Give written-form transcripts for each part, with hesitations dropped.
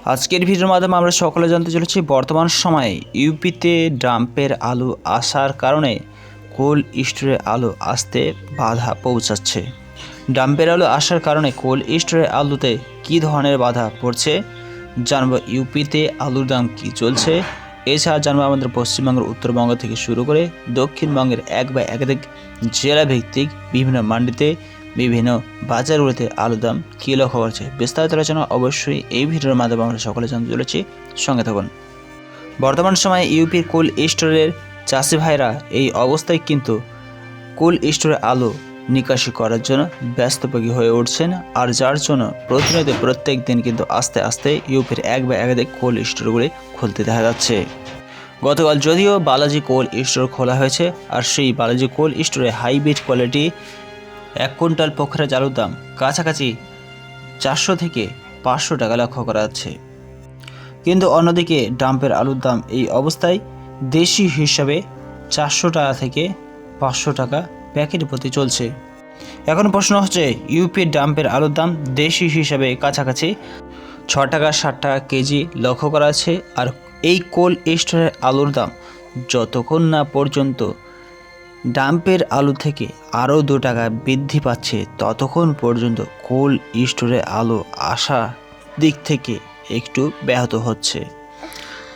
আজকের ভিডিওর মাধ্যমে আমরা সকলে জানতে চলেছি বর্তমান সময়ে ইউপিতে ডাম্পের আলু আসার কারণে কোল্ড স্টোরে আলু আসতে বাধা পৌঁছাচ্ছে। ডাম্পের আলু আসার কারণে কোল্ড স্টোরে আলুতে কী ধরনের বাধা পড়ছে জানবো। ইউপিতে আলুর দাম কী চলছে, এছাড়া জানবো আমাদের পশ্চিমবঙ্গের উত্তরবঙ্গ থেকে শুরু করে দক্ষিণবঙ্গের এক বা একাধিক জেলা ভিত্তিক বিভিন্ন মান্ডিতে বিভিন্ন বাজারগুলিতে আলুর দাম কী লক্ষ্য করছে। বিস্তারিত আলোচনা অবশ্যই এই ভিডিওর মাধ্যমে আমরা সকলে জানতে চলেছি, সঙ্গে থাকুন। বর্তমান সময়ে ইউপির কোল্ড স্টোরের চাষি ভাইরা এই অবস্থায় কিন্তু কোল্ড স্টোরে আলু নিকাশি করার জন্য ব্যস্তপোগী হয়ে উঠছেন, আর যার জন্য প্রতিনিয়ত প্রত্যেক দিন কিন্তু আস্তে আস্তে ইউপির এক বা একাধিক কোল্ড স্টোরগুলি খুলতে দেখা যাচ্ছে। গতকাল যদিও বালাজি কোল্ড স্টোর খোলা হয়েছে, আর সেই বালাজি কোল্ড স্টোরে হাইব্রিড কোয়ালিটি 1 কুইন্টাল পোখরাজ আলুর দাম কাছাকাছি 400 থেকে 500 টাকা লক্ষ্য করা যাচ্ছে। কিন্তু অন্যদিকে ডাম্পের আলুর দাম এই অবস্থায় দেশি হিসাবে 400 টাকা থেকে 500 টাকা প্যাকেট প্রতি চলছে। এখন প্রশ্ন হচ্ছে, ইউপির ডাম্পের আলুর দাম দেশি হিসাবে কাছাকাছি 6 টাকা 60 টাকা কেজি লক্ষ্য করা আছে, আর এই কোল্ড স্টোরের আলুর দাম যতক্ষণ না পর্যন্ত ডাম্পের আলু থেকে আরও 2 টাকা বৃদ্ধি পাচ্ছে ততক্ষণ পর্যন্ত কোল্ড স্টোরে আলু আসা দিক থেকে একটু ব্যাহত হচ্ছে।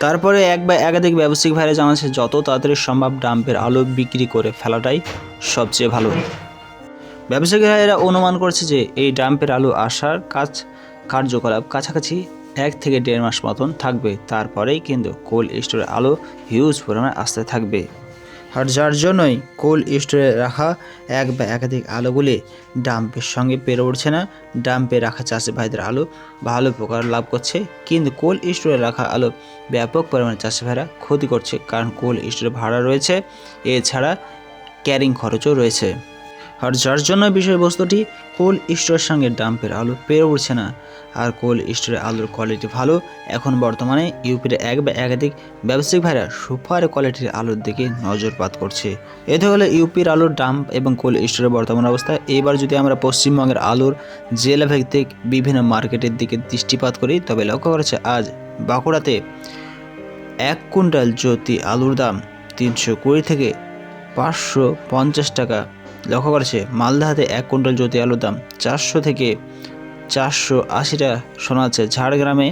তারপরে এক বা একাধিক ব্যবসায়িক ভাইরা জানাচ্ছে যত তাড়াতাড়ি সম্ভব ডাম্পের আলু বিক্রি করে ফেলাটাই সবচেয়ে ভালো। ব্যবসায়িক ভাইয়েরা অনুমান করছে যে এই ডাম্পের আলু আসার কার্যকলাপ কাছাকাছি 1 থেকে 1.5 মাস মতন থাকবে, তারপরেই কিন্তু কোল্ড স্টোরে আলু হিউজ পরিমাণে আসতে থাকবে। আর যার জন্যই কোল্ড স্টোরে রাখা এক বা একাধিক আলুগুলি ডাম্পের সঙ্গে পেরে উঠছে না। ডাম্পে রাখা চাষি ভাইদের আলু ভালো প্রকার লাভ করছে, কিন্তু কোল্ড স্টোরে রাখা আলু ব্যাপক পরিমাণে চাষি ভাইরা ক্ষতি করছে, কারণ কোল্ড স্টোরে ভাড়া রয়েছে, এছাড়া ক্যারিং খরচও রয়েছে। আর যার জন্য বিষয়বস্তুটি কোল্ড স্টোরের সঙ্গে ডাম্পের আলু পেরে উঠছে না। আর কোল্ড স্টোরের আলুর কোয়ালিটি ভালো, এখন বর্তমানে ইউপির এক বা একাধিক ব্যবসায়িক ভাইরা সুপার কোয়ালিটির আলুর দিকে নজরপাত করছে। এতে হলে ইউপির আলুর ডাম্প এবং কোল্ড স্টোরের বর্তমান অবস্থা। এবার যদি আমরা পশ্চিমবঙ্গের আলুর জেলা ভিত্তিক বিভিন্ন মার্কেটের দিকে দৃষ্টিপাত করি, তবে লক্ষ্য করেছে আজ বাঁকুড়াতে 1 কুইন্টাল জ্যোতি আলুর দাম 320 থেকে 550 টাকা লক্ষ্য করেছে। মালদাতে 1 কুইন্টাল জ্যোতি আলুর দাম 400 থেকে 480 টাকা শোনা যাচ্ছে। ঝাড়গ্রামে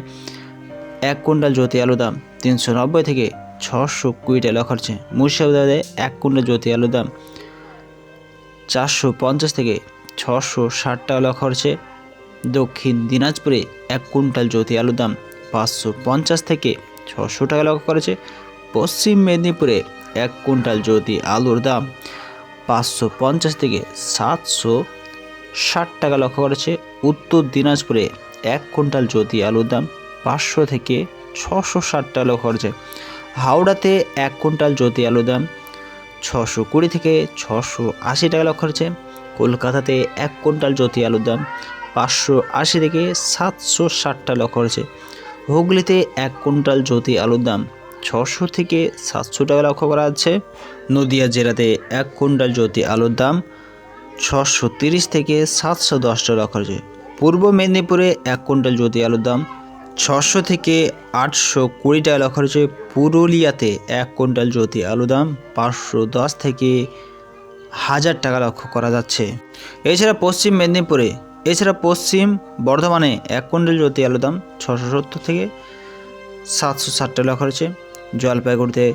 1 কুইন্টাল জ্যোতি আলুর দাম 390 থেকে 620 টাকা লক্ষ্য করছে। মুর্শিদাবাদে 1 কুইন্টাল জ্যোতি আলুর দাম 450 থেকে 660 টাকা লক্ষ্য করছে। দক্ষিণ দিনাজপুরে 1 কুইন্টাল জ্যোতি আলুর দাম 550 থেকে 600 টাকা লক্ষ্য করেছে। পশ্চিম মেদিনীপুরে 1 কুইন্টাল জ্যোতি আলুর দাম 550 থেকে 760 টাকা লক্ষ্য করেছে। উত্তর দিনাজপুরে 1 কুইন্টাল জ্যোতি আলুর দাম 500 থেকে 660 টাকা লক্ষ্য করেছে। হাওড়াতে 1 কুইন্টাল জ্যোতি আলুর দাম 620 থেকে 680 টাকা লক্ষ্য করেছে। কলকাতাতে 1 কুইন্টাল জ্যোতি আলুর দাম 580 থেকে 760 টাকা লক্ষ্য করেছে। হুগলিতে 1 কুইন্টাল জ্যোতি আলুর দাম 600 থেকে 700 টাকা লক্ষ্য করা যাচ্ছে। নদিয়া জেলাতে 1 কুইন্টাল জ্যোতি আলুর দাম 630 থেকে 710 টাকা লক্ষ্য করেছে। পূর্ব মেদিনীপুরে 1 কুইন্টাল জ্যোতি আলুর দাম 600 থেকে 820 টাকা লক্ষ্য করেছে। পুরুলিয়াতে 1 কুইন্টাল জ্যোতি আলুর দাম 510 থেকে 1000 টাকা লক্ষ্য করা যাচ্ছে। এছাড়া পশ্চিম বর্ধমানে 1 কুইন্টাল জ্যোতি আলুর দাম 670 থেকে 760 টাকা লক্ষ্য করেছে। জলপাইগুড়িতে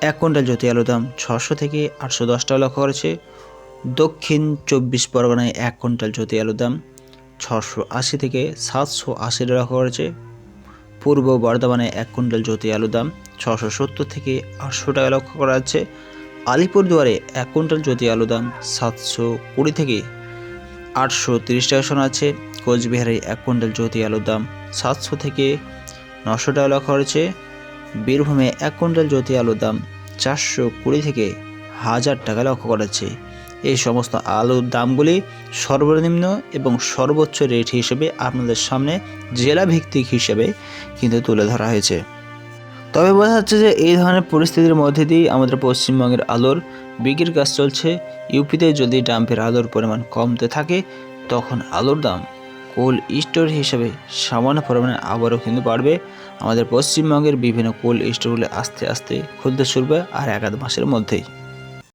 1 কুইন্টাল জ্যোতি আলুর দাম 600 থেকে 810 টাকা লক্ষ্য করেছে। দক্ষিণ 24 পরগনায় 1 কুইন্টাল জ্যোতি আলুর দাম 680 থেকে 780 টাকা লক্ষ্য করেছে। পূর্ব বর্ধমানে 1 কুইন্টাল জ্যোতি আলুর দাম 670 থেকে 800 টাকা লক্ষ্য করা যাচ্ছে। আলিপুরদুয়ারে 1 কুইন্টাল জ্যোতি আলুর দাম 720 থেকে 830 টাকা শোনা যাচ্ছে। কোচবিহারে 1 কুইন্টাল জ্যোতি আলুর দাম 700 থেকে 900 টাকা লক্ষ্য করেছে। বীরভূমে 1 কুইন্টাল জ্যোতি আলুর দাম 420 থেকে 1000 টাকা লক্ষ্য করা যাচ্ছে। এই সমস্ত আলুর দামগুলি সর্বনিম্ন এবং সর্বোচ্চ রেট হিসেবে আপনাদের সামনে জেলা ভিত্তিক হিসেবে কিন্তু তুলে ধরা হয়েছে। তবে বোঝা যাচ্ছে যে এই ধরনের পরিস্থিতির মধ্যে দিয়ে আমাদের পশ্চিমবঙ্গের আলুর বিক্রির কাজ চলছে। ইউপিতে যদি ডাম্পের আলুর পরিমাণ কমতে থাকে তখন আলুর দাম কোল্ড স্টোর হিসেবে সামান্য পরিমাণে আবারও কিন্তু বাড়বে। আমাদের পশ্চিমবঙ্গের বিভিন্ন কোল্ড স্টোরগুলো আস্তে আস্তে খুলতে শুরু করবে আর 1-2 মাসের মধ্যেই।